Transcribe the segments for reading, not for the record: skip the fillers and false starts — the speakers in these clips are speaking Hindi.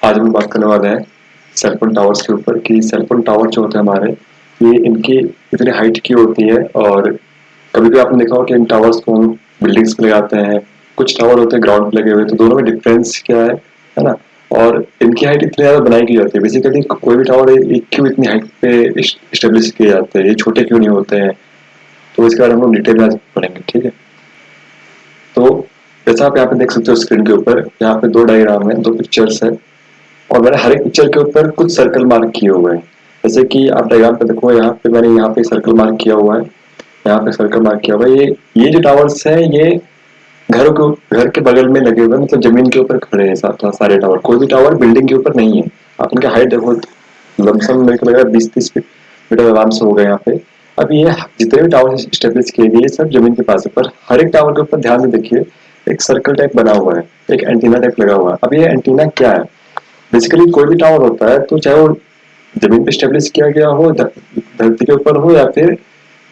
आज हम बात करने वाले हैं सेलफोन टावर्स के ऊपर कि सेलफोन टावर जो होते हैं हमारे, ये इनकी इतनी हाइट की होती है। और कभी भी आपने देखा होगा कि इन टावर्स को हम बिल्डिंग्स पे लगाते हैं, कुछ टावर होते हैं ग्राउंड पे लगे हुए, तो दोनों में डिफरेंस क्या है ना। और इनकी हाइट इतनी ज़्यादा बनाई की जाती है, बेसिकली कोई भी टावर क्यों इतनी हाइट पे स्टेब्लिश किए जाते हैं, ये छोटे क्यों नहीं होते हैं, तो इसके बारे में हम लोग डिटेल में आज पढ़ेंगे, ठीक है। तो जैसा आप यहाँ पे देख सकते हो स्क्रीन के ऊपर, यहाँ पे दो डायग्राम है, दो पिक्चर्स है, और मैंने हर एक पिक्चर के ऊपर कुछ सर्कल मार्क किए हुए हैं। जैसे कि आप डायग्राम पे देखो, यहाँ पे मैंने यहाँ पे सर्कल मार्क किया हुआ है, यहाँ पे सर्कल मार्क किया हुआ है। ये जो टावर्स है, ये घर के बगल में लगे हुए हैं, मतलब जमीन के ऊपर खड़े हैं सारे टावर। कोई भी टावर बिल्डिंग के ऊपर नहीं है। आप इनका हाइट देखो, लमसम मेरे को लगा 20-30 मीटर आराम से होगा यहाँ पे। अब ये जितने भी टावर स्टेब्लिश किए गए, ये सब जमीन के पास है, पर हर एक टावर के ऊपर ध्यान से देखिए, एक सर्कल टाइप बना हुआ है, एक एंटीना टाइप लगा हुआ है। अब ये एंटीना क्या है? बेसिकली कोई भी टावर होता है, तो चाहे वो जमीन पे स्टेब्लिश किया गया हो, धरती के ऊपर हो, या फिर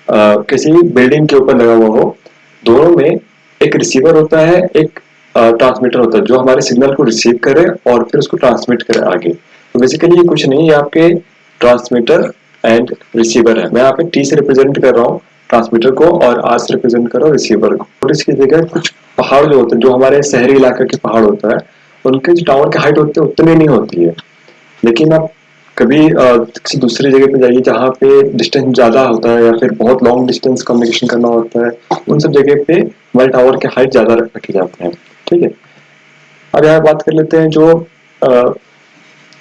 किसी बिल्डिंग के ऊपर लगा हुआ हो, दोनों में एक रिसीवर होता है, एक ट्रांसमीटर होता है, जो हमारे सिग्नल को रिसीव करे और फिर उसको ट्रांसमिट करे आगे। तो बेसिकली ये कुछ नहीं, ये आपके ट्रांसमीटर एंड रिसीवर है। मैं यहाँ पे टी से रिप्रेजेंट कर रहा हूँ ट्रांसमीटर को, और आर से रिप्रेजेंट कर रहा हूँ रिसीवर को। और इसकी जगह कुछ पहाड़ जो होते हैं, जो हमारे शहरी इलाके के पहाड़ होता है, उनके जो टावर की हाइट होती है उतनी नहीं होती है। लेकिन आप कभी किसी दूसरी जगह पे जाइए जहाँ पे डिस्टेंस ज़्यादा होता है, या फिर बहुत लॉन्ग डिस्टेंस कम्युनिकेशन करना होता है, उन सब जगह पे हमारे टावर के हाइट ज़्यादा रखे जाते हैं, ठीक है। अब यहाँ बात कर लेते हैं जो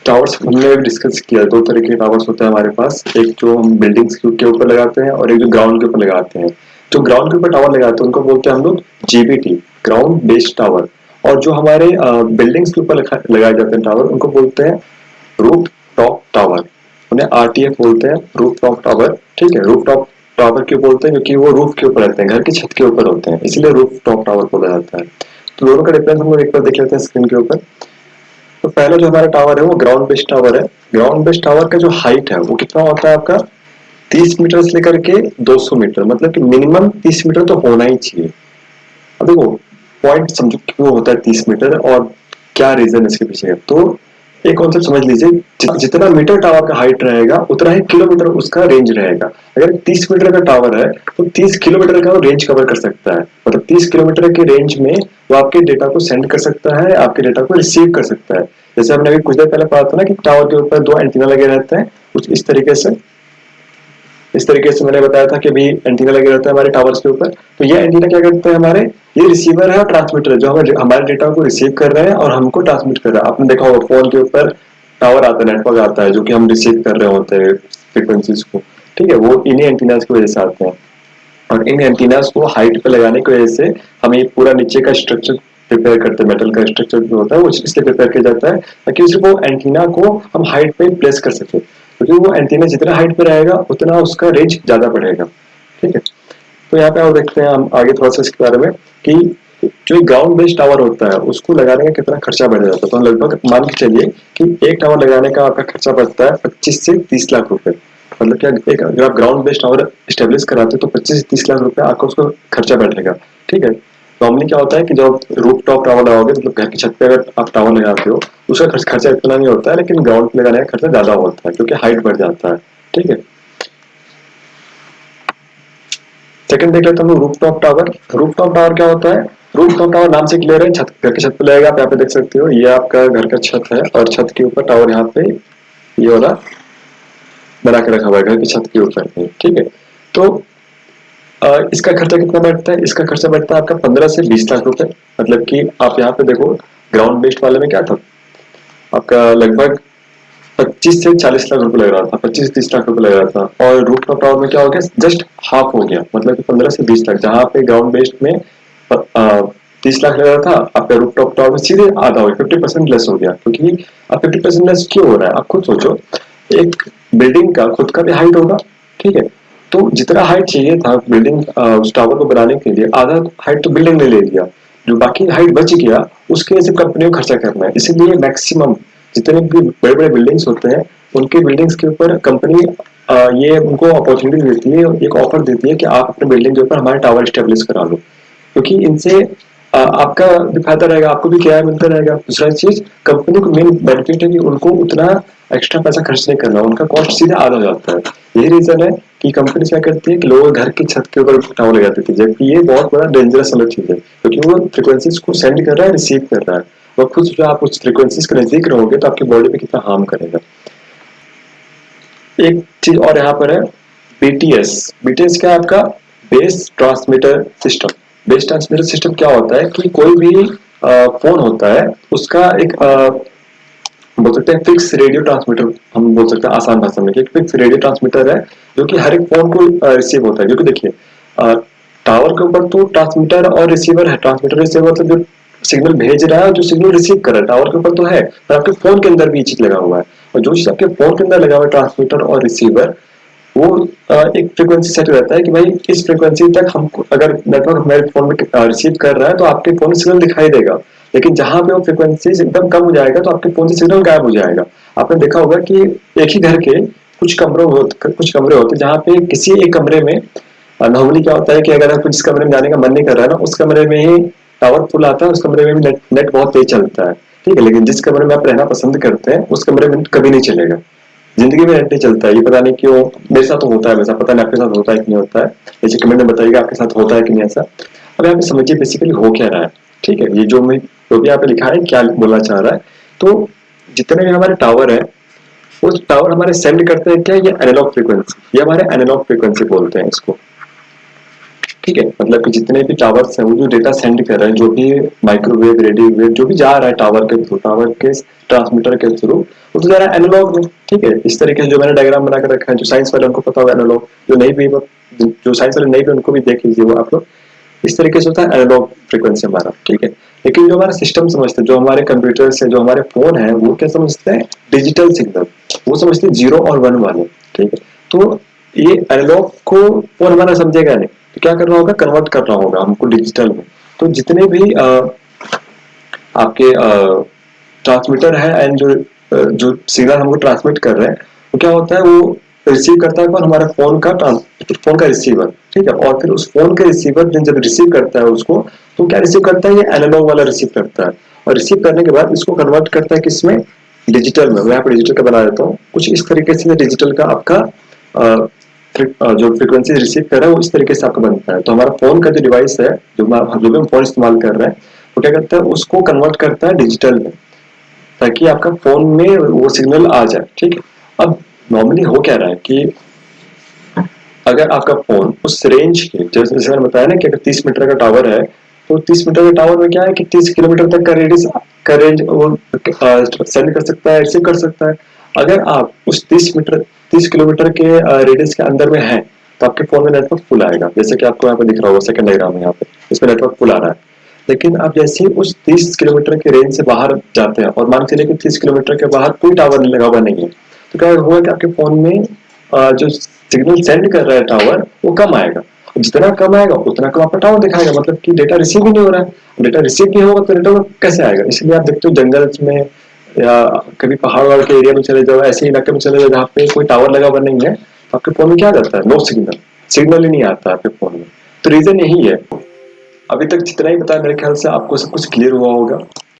टावर्स हमने डिस्कस किया। दो तरह के टावर्स होते हैं हमारे पास, एक जो हम बिल्डिंग्स के ऊपर लगाते हैं, और एक जो ग्राउंड के ऊपर लगाते हैं। जो ग्राउंड के ऊपर टावर लगाते हैं उनको बोलते हैं हम लोग जीबीटी, ग्राउंड बेस्ड टावर। और जो हमारे बिल्डिंग्स के ऊपर लगाए जाते हैं टावर, उनको बोलते हैं रूफ टॉप टावर। उन्हें आरटीएफ बोलते हैं, रूफ टॉप टावर, ठीक है। रूफ टॉप टावर क्यों बोलते हैं? क्योंकि वो रूफ के ऊपर रहते हैं, घर की छत के ऊपर होते हैं, इसलिए रूफ टॉप टावर बोला जाता है। तो दोनों का डिफरेंस हम लोग एक बार देख लेते हैं स्क्रीन के ऊपर। तो पहला जो हमारा टावर है वो ग्राउंड बेस्ड टावर है। ग्राउंड बेस्ड टावर का जो हाइट है वो कितना होता है आपका? 30 मीटर से लेकर के 200 मीटर, मतलब कि मिनिमम 30 मीटर तो होना ही चाहिए। अब देखो, पॉइंट समझो क्यों होता है 30 मीटर, और क्या रीजन इसके पीछे है। तो एक कॉन्सेप्ट समझ लीजिए, जितना मीटर टावर का हाइट रहेगा उतना ही किलोमीटर उसका रेंज रहेगा। अगर 30 मीटर का टावर है, तो 30 किलोमीटर का वो रेंज कवर कर सकता है, मतलब 30 किलोमीटर के रेंज में वो आपके डेटा को सेंड कर सकता है, आपके डेटा को रिसीव कर सकता है। जैसे हमने अभी कुछ देर पहले पढ़ा था ना कि टावर के ऊपर दो एंटीना लगे रहते हैं, कुछ इस तरीके से मैंने बताया था कि अभी एंटीना लगे रहता है हमारे टावर्स के ऊपर। तो ये एंटीना क्या करते हैं हमारे, ये रिसीवर है और ट्रांसमीटर है, जो हमारे डेटा को रिसीव कर रहे हैं और हमको ट्रांसमिट कर रहा है। आपने देखा होगा फोन के ऊपर टावर आता है, नेटवर्क आता है, जो कि हम रिसीव कर रहे होते हैं फ्रिक्वेंसीज को, ठीक है। वो इन्हीं एंटीनाज की वजह से आते हैं, और इन एंटीनाज को हाइट पे लगाने की वजह से हम ये पूरा नीचे का स्ट्रक्चर प्रिपेयर करते हैं। मेटल का स्ट्रक्चर जो होता है वो इसलिए प्रिपेयर किया जाता है ताकि सिर्फ वो एंटीना को हम हाइट पे प्लेस कर सके, क्योंकि वो एंटीना जितना हाइट पे रहेगा उतना उसका रेंज ज्यादा बढ़ेगा, ठीक है। तो यहाँ पे आप देखते हैं हम आगे थोड़ा सा इसके बारे में कि जो ग्राउंड बेस्ड टावर होता है उसको लगाने का कितना खर्चा बढ़ जाता है। तो लगभग मान के चलिए कि एक टावर लगाने का आपका खर्चा पड़ता है 25 से 30 लाख रुपए। मतलब क्या, एक अगर आप ग्राउंड बेस्ड टावर स्टेब्लिश कराते हो तो 25 से 30 लाख रुपए आपका उसका खर्चा बैठेगा, ठीक है। नॉर्मली क्या होता है कि जब रूफ टॉप टावर लगाओगे, मतलब घर की छत पे अगर आप टावर लगाते हो, उसका खर्चा इतना नहीं होता है, लेकिन ग्राउंड पे लगाने का खर्चा ज्यादा होता है क्योंकि हाइट बढ़ जाता है, ठीक है। सेकंड देख लेते हैं हम roof top tower. Roof top tower क्या होता है? रूफ टॉप टावर नाम से क्लियर है, छत, घर की छत पे लगेगा। आप यहाँ पे देख सकते हो, ये आपका घर का छत है, और छत के ऊपर टावर यहाँ पे ये वाला बना के रखा हुआ है घर की छत के ऊपर, ठीक है। तो इसका खर्चा कितना बैठता है? इसका खर्चा बैठता है आपका 15 से 20 लाख रुपए। मतलब कि आप यहाँ पे देखो, ग्राउंड बेस्ड वाले में क्या था, आपका लगभग 25 से 40 लाख रुपए लग रहा था, 25 से 30 लाख रुपए लग रहा था। और रूफ टॉप टावर में क्या हो गया, जस्ट हाफ हो गया, मतलब कि 15 से 20 लाख। जहाँ पे ग्राउंड बेस्ड में 30 लाख लग रहा था, आपका रूफ टॉप टावर में सीधे आधा हो गया, 50% लेस हो गया। क्योंकि अब 50% लेस क्यों हो रहा है, आप खुद सोचो। एक बिल्डिंग का खुद का भी हाइट होगा, ठीक है। तो जितना हाइट चाहिए था बिल्डिंग उस टावर को बनाने के लिए, आधा हाइट तो बिल्डिंग ने ले लिया। जो बाकी हाइट बच गया उसके वजह से कंपनी को खर्चा करना है। इसीलिए मैक्सिमम जितने भी बड़े बड़े बिल्डिंग्स होते हैं, उनके बिल्डिंग्स के ऊपर कंपनी ये उनको अपॉर्चुनिटी देती है, एक ऑफर देती है कि आप अपने बिल्डिंग के ऊपर हमारे टावर स्टेब्लिश करा लो। क्योंकि इनसे आपका भी फायदा रहेगा, आपको भी किराया मिलता रहेगा। दूसरा चीज, कंपनी को मेन बेनिफिट है कि उनको उतना एक्स्ट्रा पैसा खर्च नहीं करना, उनका कॉस्ट सीधा आधा हो जाता है। यही रीजन है कि कंपनी क्या करती है कि लोग घर की छत के ऊपर टावर लगा देती है, जबकि ये बहुत बड़ा डेंजरस वाला चीज है, क्योंकि वो फ्रिक्वेंसीज को सेंड कर रहा है, रिसीव कर रहा है, और खुद जो आप उस फ्रिक्वेंसीज के नजदीक रहोगे तो आपकी बॉडी पे कितना हार्म करेगा। एक चीज और यहाँ पर है, बीटीएस। बीटीएस क्या है आपका? Base transmitter system. Base transmitter system क्या होता है कि कोई भी फोन होता है, उसका एक बोल सकते हैं फिक्स रेडियो ट्रांसमीटर, हम बोल सकते हैं आसान भाषा में कि एक फिक्स रेडियो ट्रांसमीटर है जो कि हर एक फोन को रिसीव होता है। क्योंकि देखिए, टावर के ऊपर तो ट्रांसमीटर और रिसीवर है, ट्रांसमीटर रिसीवर तो जो सिग्नल भेज रहा है और जो सिग्नल रिसीव कर रहा है टावर के ऊपर तो है, पर आपके फोन के अंदर भी ये चीज लगा हुआ है। और जो चीज आपके फोन के अंदर लगा हुआ है, ट्रांसमीटर और रिसीवर, वो एक फ्रीक्वेंसी सेट रहता है कि भाई इस फ्रीक्वेंसी तक हमको, अगर नेटवर्क मेरे फोन में रिसीव कर रहा है तो आपके फोन में सिग्नल दिखाई देगा, लेकिन जहां पे वो फ्रीक्वेंसी एकदम कम हो जाएगा तो आपके फोन से सिग्नल गायब हो जाएगा। आपने देखा होगा कि एक ही घर के कुछ कमरे होते हैं जहाँ पे किसी एक कमरे में नॉर्मली क्या होता है कि अगर आपको जिस कमरे में जाने का मन नहीं कर रहा है ना, उस कमरे में ही टावर फुल आता है, उस कमरे में भी नेट बहुत तेज चलता है। ठीक है, लेकिन जिस कमरे में आप रहना पसंद करते हैं उस कमरे में कभी नहीं चलेगा, जिंदगी में नेट नहीं चलता है। ये पता नहीं क्यों, मेरे साथ तो होता है वैसा, पता नहीं आपके साथ होता है कि नहीं होता है। जैसे कमेंट में बताइएगा आपके साथ होता है कि नहीं ऐसा। अब यहाँ पे समझिए बेसिकली हो क्या रहा है। ठीक है, ये जो भी यहाँ पे लिखा है क्या बोलना चाह रहा है, तो जितने भी हमारे टावर है, वो टावर हमारे सेंड करते हैं क्या, ये एनालॉग फ्रीक्वेंसी, ये हमारे एनालॉग फ्रीक्वेंसी बोलते हैं इसको। ठीक है, मतलब कि जितने भी टावर्स हैं वो जो डेटा सेंड कर रहे हैं, जो भी माइक्रोवेव, रेडियो वेव जो भी जा रहा है टावर के थ्रू, टावर के ट्रांसमीटर के थ्रू, वो तो जा रहा है एनालॉग में। ठीक है, इस तरीके से जो मैंने डायग्राम बना कर रखा है, जो साइंस वाले उनको पता होगा एनालॉग, जो साइंस वाले नहीं भी उनको भी देख लीजिए वो आप लोग। इस तरीके से होता है एनालॉग फ्रीक्वेंसी हमारा। ठीक है, लेकिन जो हमारा सिस्टम समझते हैं, जो हमारे कंप्यूटर से, जो हमारे फोन है, वो क्या समझते हैं? Digital signal. वो समझते हैं जीरो और वन वाले। ठीक है, तो ये एनालॉग को फोन हमारा समझेगा नहीं, तो क्या करना होगा? कन्वर्ट करना होगा हमको डिजिटल में। तो जितने भी आपके ट्रांसमीटर है एंड जो सिग्नल हमको ट्रांसमिट कर रहे हैं, वो क्या होता है? वो रिसीव करता है कौन? हमारा फोन का रिसीवर। ठीक है, और फिर उस फोन के रिसीवर जब रिसीव करता है उसको, तो क्या रिसीव करता है? ये एनालॉग वाला रिसीव करता है, और रिसीव करने के बाद इसको कन्वर्ट करता है किसमें? डिजिटल में। मैं यहाँ पे डिजिटल का बना देता हूँ कुछ इस तरीके से। डिजिटल का आपका जो फ्रीक्वेंसी रिसीव कर रहा है वो इस तरीके से आपका बनता है। तो हमारा फोन का जो डिवाइस है, जो भी हम फोन इस्तेमाल कर रहे हैं, वो क्या करता है? उसको कन्वर्ट करता है डिजिटल में, ताकि आपका फोन में वो सिग्नल आ जाए। ठीक है, अब नॉर्मली हो क्या रहा है कि अगर आपका फोन उस रेंज के, जैसे मैंने बताया ना कि अगर 30 मीटर का टावर है, तो 30 मीटर के टावर में क्या है कि 30 किलोमीटर तक का रेडियस का रेंज वो सेंड कर सकता है, रिसीव कर सकता है। अगर आप उस 30 किलोमीटर के रेडियस के अंदर में है, तो आपके फोन में नेटवर्क फुल आएगा, जैसे कि आपको यहाँ पे दिख रहा होगा सेकंड डायग्राम में, यहाँ पे इसमें नेटवर्क फुल आ रहा है। लेकिन आप जैसे ही उस 30 किलोमीटर के रेंज से बाहर जाते हैं, और मान के चलिए कि 30 किलोमीटर के बाहर कोई टावर लगा हुआ नहीं है, तो क्या होगा कि आपके फोन में जो सिग्नल सेंड कर रहा है टावर, वो कम आएगा। जितना कम आएगा उतना कम आपका टावर दिखाएगा, मतलब कि डेटा रिसीव ही नहीं हो रहा है। डेटा रिसीव नहीं होगा तो नेटवर्क कैसे आएगा? इसलिए आप देखते हो जंगल में या कभी पहाड़ वाड़ के एरिया में चले जाओ, ऐसे इलाके में चले जाओ जहाँ पे कोई टावर लगा हुआ नहीं है, तो आपके फोन में क्या करता है? नो सिग्नल, सिग्नल ही नहीं आता आपके फोन में। तो रीजन यही है। अभी तक जितना ही बताया मेरे ख्याल से आपको सब कुछ क्लियर हुआ होगा।